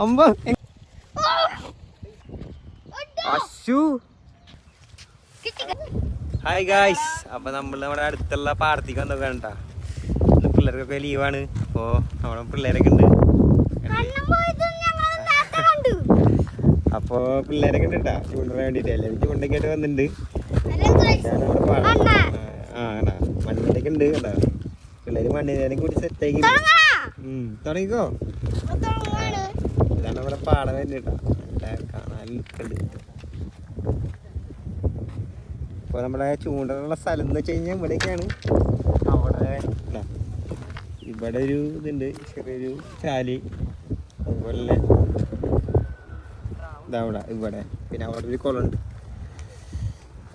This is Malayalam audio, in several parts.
അമ്പ അശു. ഹായ് ഗായ്സ്, അപ്പൊ നമ്മൾ നമ്മുടെ അടുത്തുള്ള പാടത്തേക്ക് വന്നൊക്കെ കേട്ടാ. പിള്ളേർക്കൊക്കെ ലീവാണ്. അപ്പോ നമ്മുടെ പിള്ളേരൊക്കെ ഉണ്ട്. അപ്പൊ പിള്ളേരൊക്കെ ഉണ്ട് കേട്ടാ ചൂണ്ടിന് വേണ്ടിട്ട്. എല്ലാവരും ചൂണ്ടൊക്കെ ആയിട്ട് വന്നിട്ടുണ്ട്. മണ്ണിലൊക്കെ ഉണ്ട് കേട്ടാ. പിള്ളേര് മണ്ണിനെ കൂടി സെറ്റാക്കി തുടങ്ങിക്കോ. ഇതാണ് നമ്മുടെ പാടം വരുന്നത് കേട്ടാ. കാണാൻ ലുക്കുണ്ട്. അപ്പോൾ നമ്മുടെ ചൂണ്ടനുള്ള സ്ഥലം എന്ന് വെച്ച് കഴിഞ്ഞാൽ ഇവിടെയൊക്കെയാണ്. അവിടെ ഇവിടെ ഒരു ഇതുണ്ട്, ചെറിയൊരു ചാല്. അതുപോലെ ഇതവിടെ ഇവിടെ പിന്നെ അവിടെ ഒരു കുളമുണ്ട്.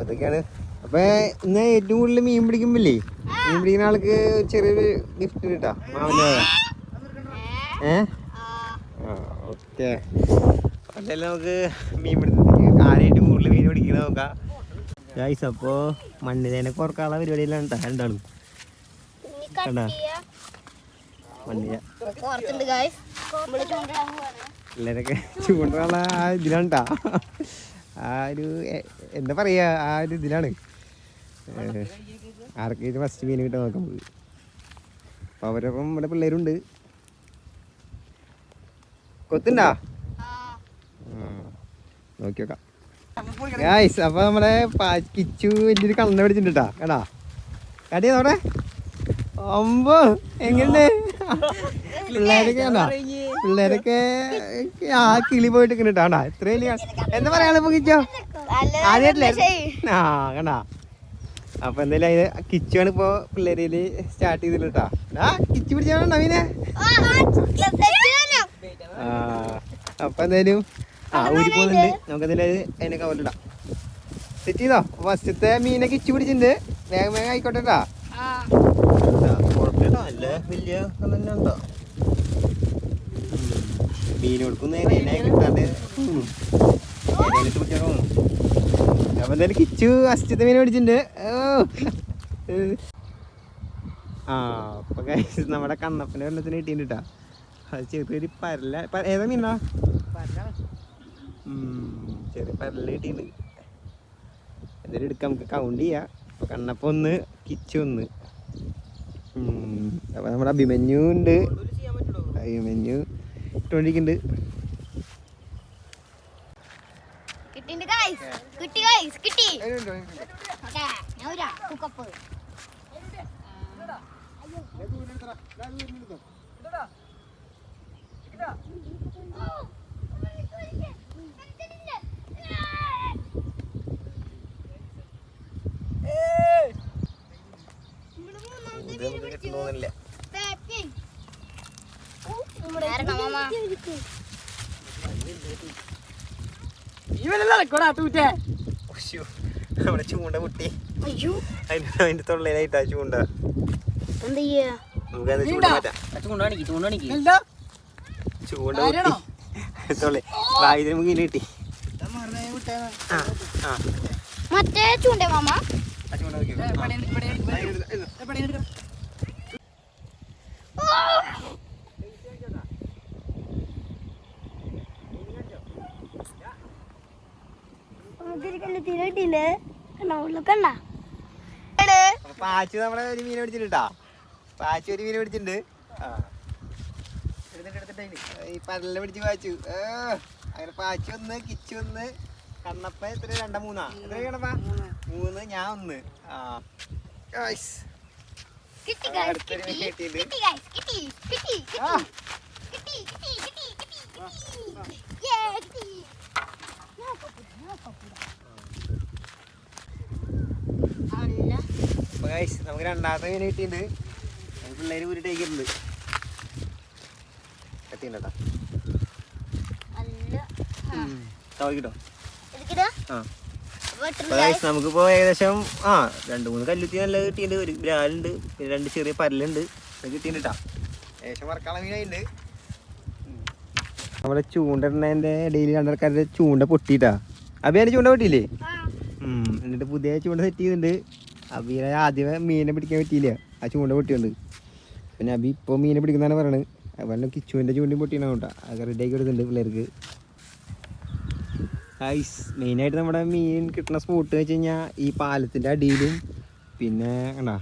അതൊക്കെയാണ്. അപ്പോൾ ഇന്ന് ഏറ്റവും കൂടുതൽ മീൻ പിടിക്കുമ്പോഴേ മീൻ പിടിക്കുന്ന ആൾക്ക് ചെറിയൊരു ഗിഫ്റ്റ് കിട്ടാം. മാമൻ്റെ ഓക്കെ. അതെല്ലാം നമുക്ക് മീൻ പിടിക്കുന്ന ആരായിട്ടും കൂടുതൽ മീൻ പിടിക്കുന്നത് നോക്കാം ഗൈസ്. അപ്പോൾ മണ്ണിനെ കുറക്കാനുള്ള പരിപാടിയിലാണ് കേട്ടോ രണ്ടാളും. കണ്ടാ മണ്ണില പിള്ളേരൊക്കെ ചൂണ്ടുള്ള ആ ഇതിലാണ് കേട്ടോ. ആ ഒരു എന്താ പറയുക, ആ ഒരു ഇതിലാണ് ആർക്ക് ഇത് ഫസ്റ്റ് മീൻ കിട്ടാൻ നോക്കുന്നത്. അപ്പോൾ അവരൊപ്പം ഇവിടെ പിള്ളേരുണ്ട്. കൊത്തുണ്ടാ നോക്കി നോക്കാം ഗൈസ്. അപ്പൊ നമ്മുടെ കിച്ചു വലിയൊരു കണ്ണ പിടിച്ചിട്ടുണ്ട് കേട്ടാ. കേടാ കടിയാ നോടെ അമ്പോ എങ്ങനെ പിള്ളേരൊക്കെ കണ്ടാ. പിള്ളേരൊക്കെ ആ കിളി പോയിട്ട് കിട്ടാണ്ടാ. ഇത്ര വലിയ എന്താ പറയാ ഇപ്പൊ കിച്ചോ ആദ്യമായിട്ടില്ലേ? ആ കണ്ടാ. അപ്പൊ എന്തായാലും അതിന് കിച്ചുവാണ് ഇപ്പൊ പിള്ളേരില് സ്റ്റാർട്ട് ചെയ്തില്ല കേട്ടാ. കിച്ചു പിടിച്ചാണോ നവീനെ? അപ്പൊ എന്തായാലും ഊരി പോകുന്നുണ്ട്. നമുക്ക് എന്തായാലും അതിനെ കവറിലിടാം. സെറ്റ് ചെയ്തോ? ഫസ്റ്റത്തെ മീനെ കിച്ചു പിടിച്ചിട്ടുണ്ട്. വേഗം വേഗം ആയിക്കോട്ടെ കേട്ടാ. കുഴപ്പമില്ല, നല്ല വലിയ കണ്ടോ. മീൻ കൊടുക്കുന്ന കിട്ടാണ്ട് അപ്പൊ എന്തായാലും കിച്ചു ഫസ്റ്റത്തെ മീനെ പിടിച്ചിട്ടുണ്ട്. അപ്പൊ നമ്മുടെ കണ്ണപ്പന്റെ വെള്ളത്തിന് കിട്ടിയിട്ടാ. അത് ചെറിയൊരു പരല. ഏതാ മീനാ? ചെറിയ പരല കിട്ടിയിട്ടുണ്ട്. എന്തായാലും എടുക്കാം, നമുക്ക് കൗണ്ട് ചെയ്യാം. അപ്പൊ കണ്ണപ്പ ഒന്ന്, കിച്ചു ഒന്ന്. അപ്പൊ നമ്മുടെ അഭിമന്യു ഉണ്ട്. അഭിമന്യു ഇട്ടോണ്ടിരിക്കുന്നുണ്ട്. കിട്ടുന്നില്ല. നമ്മുടെ ചൂണ്ട പൊട്ടി. അതിന്റെ തൊള്ളയിലായിട്ടാ ചൂണ്ട. ചൂണ്ട വായുവിന് മുഖിൽ കിട്ടി. മറ്റേ ചൂണ്ട മാമ പാച്ചു നമ്മളെ ഒരു മീനെ പിടിച്ചിട്ടാ. പാച്ചു ഒരു മീനെ പിടിച്ചിട്ടുണ്ട്. ഈ പരലിനെ പിടിച്ച് പാച്ചു. അങ്ങനെ പാച്ചു ഒന്ന്, കിച്ചു ഒന്ന്, കണ്ണപ്പ എത്ര രണ്ടാ മൂന്നാ? എത്ര കണ്ണപ്പ? മൂന്ന്, ഞാൻ ഒന്ന്. നമുക്ക് രണ്ടാമത്തെ മീൻ കിട്ടിയിട്ടുണ്ട്. പിള്ളേര് ഊരിട്ടേക്കുന്നുണ്ട്. കത്തിണ്ടോ കിട്ടോ? നമുക്കിപ്പോ ഏകദേശം 2-3 കല്ലുത്തി നല്ല കിട്ടിയിട്ടുണ്ട്. ഒരു ബ്രാലുണ്ട്, പിന്നെ 2 ചെറിയ പരലുണ്ട്. അത് കിട്ടിയിട്ടാ. ഏകദേശം വറക്കാള മീനായിട്ടുണ്ട്. നമ്മുടെ ചൂണ്ടന്റെ ഇടയിൽ രണ്ടാൾക്കാരുടെ ചൂണ്ട പൊട്ടിയിട്ടാ. അഭിയാന്റെ ചൂണ്ട പൊട്ടിയില്ലേ? എന്നിട്ട് പുതിയ ചൂണ്ട സെറ്റ് ചെയ്തിട്ടുണ്ട്. അഭിയെ ആദ്യമേ മീനെ പിടിക്കാൻ പറ്റിയില്ല, ആ ചൂണ്ട പൊട്ടിയുണ്ട്. പിന്നെ അഭി ഇപ്പോൾ മീനെ പിടിക്കുന്നതാണ് പറയണത്. അതുപോലെ കിച്ചുവിൻ്റെ ചൂണ്ടി പൊട്ടിയാണ് കേട്ടോ അതൊക്കെ റെഡി ആക്കി കൊടുക്കുന്നുണ്ട് പിള്ളേർക്ക്. ഐസ് മെയിനായിട്ട് നമ്മുടെ മീൻ കിട്ടുന്ന സ്പോട്ട് എന്ന് വെച്ച് കഴിഞ്ഞാൽ ഈ പാലത്തിൻ്റെ അടിയിലും പിന്നെ കണ്ടാ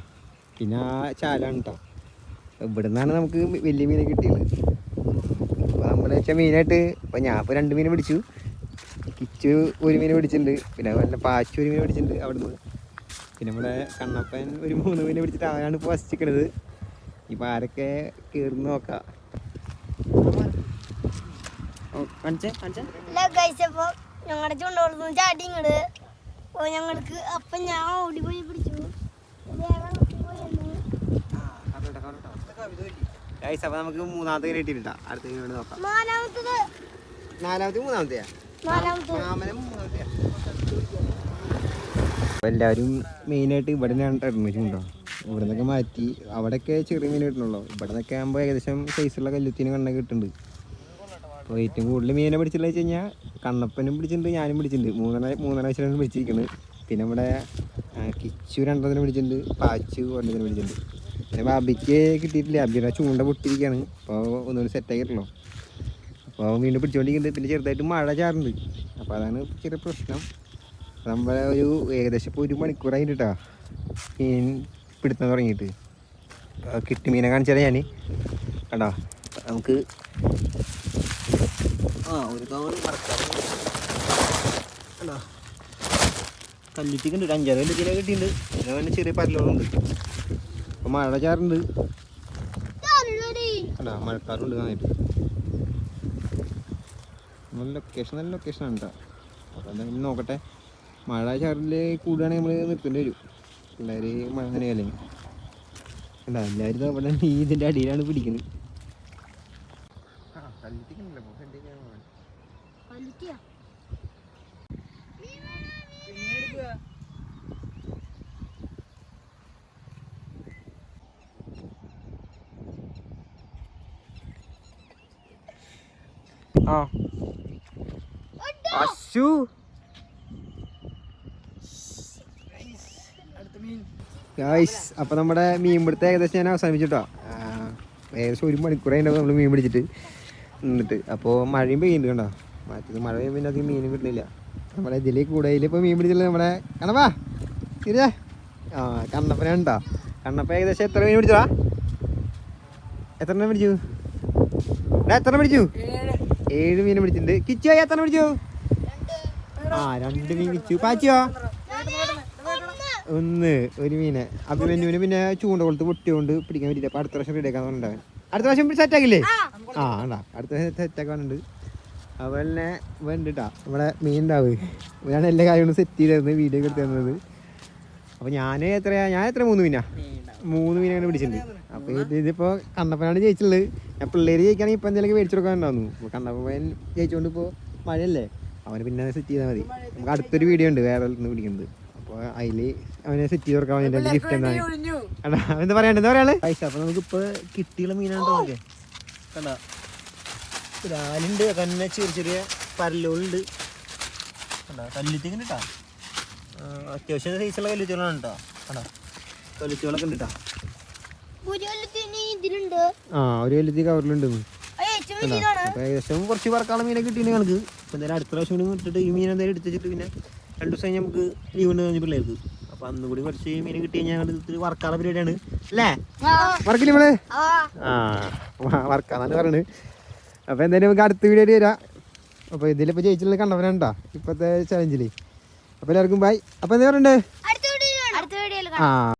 പിന്നെ ആ ചാലാണ് കേട്ടോ. ഇവിടെ നിന്നാണ് നമുക്ക് വലിയ മീനെ കിട്ടിയത്. അപ്പോൾ നമ്മൾ വെച്ചാൽ മെയിനായിട്ട് ഇപ്പോൾ ഞാൻ ഇപ്പോൾ 2 മീനെ പിടിച്ചു, കിച്ചു 1 മീനെ പിടിച്ചിട്ടുണ്ട്, പിന്നെ അതുപോലെ പാച്ചു 1 മീനെ പിടിച്ചിട്ടുണ്ട് അവിടുന്ന്, പിന്നെ നമ്മുടെ കണ്ണപ്പൻ ഒരു 3 മീനെ പിടിച്ചിട്ട് അവനാണ് ഇപ്പോൾ വസിച്ചിരിക്കണത്. ഇപ്പോൾ ആരൊക്കെ കയറുന്ന നോക്കാം. ഞങ്ങളുടെ ചുണ്ടോളന്ന് ചാടി ഇങ്ങട് അപ്പോൾ ഞങ്ങൾക്ക് അപ്പം ഞാൻ ഓടി പോയി പിടിച്ചു. അപ്പോൾ നമുക്ക് 3ാമത്തെ മീൻ കിട്ടിയിട്ടാ. അടുത്ത മീൻ നോക്കാം. നാലാമത്തത് 4ാമത്തെ 3ാമത്തെയാ? നാലാമത്തെ. അപ്പോൾ എല്ലാവരും മെയിനായിട്ട് ഇവിടെ നിന്നാണ് ഇടുന്നത് ചൂണ്ടോ. ഇവിടെ നിന്നൊക്കെ മാറ്റി അവിടെയൊക്കെ ചെറിയ മീൻ കിട്ടണല്ലോ. ഇവിടെ നിന്നൊക്കെ ആകുമ്പോൾ ഏകദേശം സൈസുള്ള കല്ലുത്തിന് കണ്ണൊക്കെ കിട്ടുന്നുണ്ട്. അപ്പോൾ ഏറ്റവും കൂടുതൽ മീനെ പിടിച്ചിട്ടുള്ള വെച്ച് കഴിഞ്ഞാൽ കണ്ണപ്പനും പിടിച്ചിട്ടുണ്ട്, ഞാനും പിടിച്ചിട്ടുണ്ട്. 3 വയസ്സിലാണ് പിടിച്ചിരിക്കുന്നത്. പിന്നെ നമ്മുടെ കിച്ചു 2 പിടിച്ചിട്ടുണ്ട്, പാച്ചു 1 പിടിച്ചിട്ടുണ്ട്. പിന്നെ ബാബിക്ക് കിട്ടിയിട്ടില്ല, അബിയുടെ ചൂണ്ട പൊട്ടിയിരിക്കുകയാണ്. അപ്പോൾ ഒന്നുകൂടി സെറ്റാക്കിയിട്ടുള്ളൂ. അപ്പോൾ വീണ്ടും പിടിച്ചുകൊണ്ടിരിക്കുന്നുണ്ട്. പിന്നെ ചെറുതായിട്ട് മഴ ചാറുന്നുണ്ട്. അപ്പോൾ അതാണ് ചെറിയ പ്രശ്നം. നമ്മൾ ഏകദേശം ഇപ്പോൾ 1 മണിക്കൂറായിട്ട് കേട്ടോ മീൻ പിടുത്തം തുടങ്ങിയിട്ട്. കിട്ടി മീനെ കാണിച്ചാലേ ഞാൻ കണ്ടോ. നമുക്ക് ഒരു കവർ കണ്ടോ കല്ലുറ്റിക്കുണ്ട്. 5-6 കല്ലുറ്റിനെ കിട്ടിയിട്ടുണ്ട്. പിന്നെ ചെറിയ പരലുകളുണ്ട്. അപ്പോൾ മഴ ചാറുണ്ട് കണ്ടോ, മഴക്കാറുണ്ട് നന്നായിട്ട്. നല്ല ലൊക്കേഷനാണ് കേട്ടോ. അപ്പോൾ എന്തായാലും നോക്കട്ടെ. മഴ ചാറിൽ കൂടുകയാണെങ്കിൽ നമ്മൾ നിർത്തേണ്ടി വരും. പിള്ളേർ മഴ നനയല്ലേ കണ്ടോ. എല്ലാവരും അവിടെ ഇതിൻ്റെ അടിയിലാണ് പിടിക്കുന്നത്. അശു ഗായ്സ്, അപ്പോൾ നമ്മുടെ മീൻ പിടുത്തം ഏകദേശം ഞാൻ അവസാനിപ്പിച്ചിട്ടോ. ഏകദേശം 1 മണിക്കൂറായിട്ടുണ്ടാവും നമ്മൾ മീൻ പിടിച്ചിട്ട് നിന്നിട്ട്. അപ്പോൾ മഴയും പെയ്യുന്നുണ്ട് കണ്ടോ. മറ്റത് മഴ പെയ്യുമ്പോൾ പിന്നെ അധികം മീനും കിട്ടുന്നില്ല. നമ്മുടെ ഇതിലേക്ക് കൂടുതൽ ഇപ്പോൾ മീൻ പിടിച്ചില്ല നമ്മുടെ കണ്ണപ്പാ ഇല്ലേ. കണ്ണപ്പനുണ്ടോ. കണ്ണപ്പ ഏകദേശം എത്ര മീൻ പിടിച്ചടാ? എത്ര പിടിച്ചു? 7 മീൻ പിടിച്ചിട്ടുണ്ട്. കിച്ചു എത്ര പിടിച്ചു? 2 മീൻ കിച്ചു. പാച്ചിയോ 1 മീനെ. അഭിമന്യുവിന് പിന്നെ ചൂണ്ട കൊളുത്ത് പൊട്ടിയോണ്ട് പിടിക്കാൻ പറ്റില്ല. അപ്പോൾ അടുത്ത പ്രാവശ്യം റെഡിയാക്കാൻ പറഞ്ഞിട്ടുണ്ടാവൻ. അടുത്ത പ്രാവശ്യം സെറ്റാക്കില്ലേ? ഉണ്ടാ അടുത്ത പ്രാവശ്യം സെറ്റാക്കാനുണ്ട്. അതുപോലെ തന്നെ വേണ്ട കേട്ടോ നമ്മുടെ മീൻ ഉണ്ടാവുക. ഞാൻ എല്ലാ കാര്യങ്ങളും സെറ്റ് ചെയ്തിരുന്നത്, വീഡിയോ ഒക്കെ എടുത്ത് തന്നത്. അപ്പോൾ ഞാൻ എത്ര 3 മീനാ 3 മീൻ അങ്ങനെ പിടിച്ചിട്ടുണ്ട്. അപ്പോൾ ഇതിപ്പോൾ കണ്ണപ്പനാണ് ജയിച്ചുള്ളത്. ഞാൻ പിള്ളേർ ജയിക്കുകയാണെങ്കിൽ ഇപ്പം എന്തെങ്കിലും മേടിച്ചു കൊടുക്കാനുണ്ടാവുന്നു. അപ്പോൾ കണ്ണപ്പൻ ജയിച്ചുകൊണ്ട് ഇപ്പോൾ മഴയല്ലേ, അവന് പിന്നെ സെറ്റ് ചെയ്താൽ മതി. നമുക്ക് അടുത്തൊരു വീഡിയോ ഉണ്ട് വേറെ നിന്ന് പിടിക്കുന്നത്. അപ്പോൾ അതിൽ അവനെ സെറ്റ് ചെയ്ത് കൊടുക്കാൻ വേണ്ടി ഗിഫ്റ്റ് എന്താണ് എന്താ പറയാണ്ട് എന്താ പറയാ പൈസ. അപ്പോൾ നമുക്കിപ്പോൾ കിട്ടിയുള്ള മീനാണ് നോക്കേ കണ്ടാ. ലാലുണ്ട്, കന്നെ ചെറിയ പരലുകളുണ്ട് കണ്ടാ. കല്ലുത്തിക്കുണ്ട് കേട്ടോ. അത്യാവശ്യം സൈസുള്ള കല്ലുത്തികളാണ് കേട്ടോ കണ്ടാ. കല്ലുത്തികളൊക്കെ ഉണ്ട് കേട്ടോ. ഒരു കല്ലുത്തി കവറിലുണ്ട്. അപ്പോൾ ഏകദേശം കുറച്ച് പറക്കാനുള്ള മീനെ കിട്ടിയിട്ട് കണക്ക്. അപ്പോൾ എന്തായാലും അടുത്ത പ്രാവശ്യം കൂടി ഇട്ടിട്ട് ഈ മീൻ എന്തായാലും എടുത്ത് വെച്ചിട്ട് പിന്നെ 2 ദിവസം കഴിഞ്ഞ് നമുക്ക് ലീവ് ഉണ്ട് കഴിഞ്ഞ പിള്ളേർക്ക്. അപ്പോൾ അന്ന് കൂടി കുറച്ച് മീൻ കിട്ടി കഴിഞ്ഞാൽ ഞങ്ങൾ വർക്കാനുള്ള പരിപാടിയാണ് അല്ലേ. വർക്കില്ല നമ്മള് വർക്കാന്നാണ് പറയുന്നത്. അപ്പോൾ എന്തായാലും നമുക്ക് അടുത്ത വീഡിയോ വരാം. അപ്പോൾ ഇതിലിപ്പോൾ ജയിച്ചുള്ള കണ്ടവനാണ്ടാ ഇപ്പോഴത്തെ ചലഞ്ചിൽ. അപ്പോൾ എല്ലാവർക്കും ബൈ. അപ്പോൾ എന്താ പറയണ്ടേ?